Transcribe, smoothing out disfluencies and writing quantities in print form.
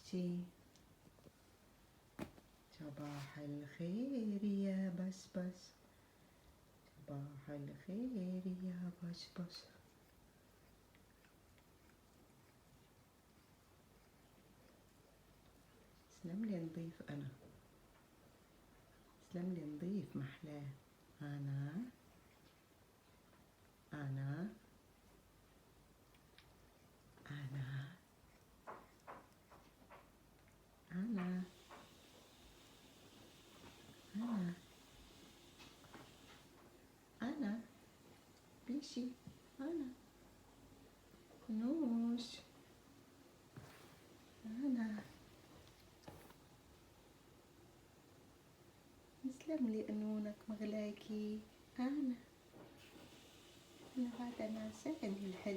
بسبستي. صباح الخير يا بسبس، صباح الخير يا بسبس. سلملي نضيف أنا، سلملي نضيف محلاه. أنا أنا أنا أنا أنا أنا بيشي، أنا نوش، أنا يسلملي أنونك مغلاكي. أنا بعد أنا سهل الحلو.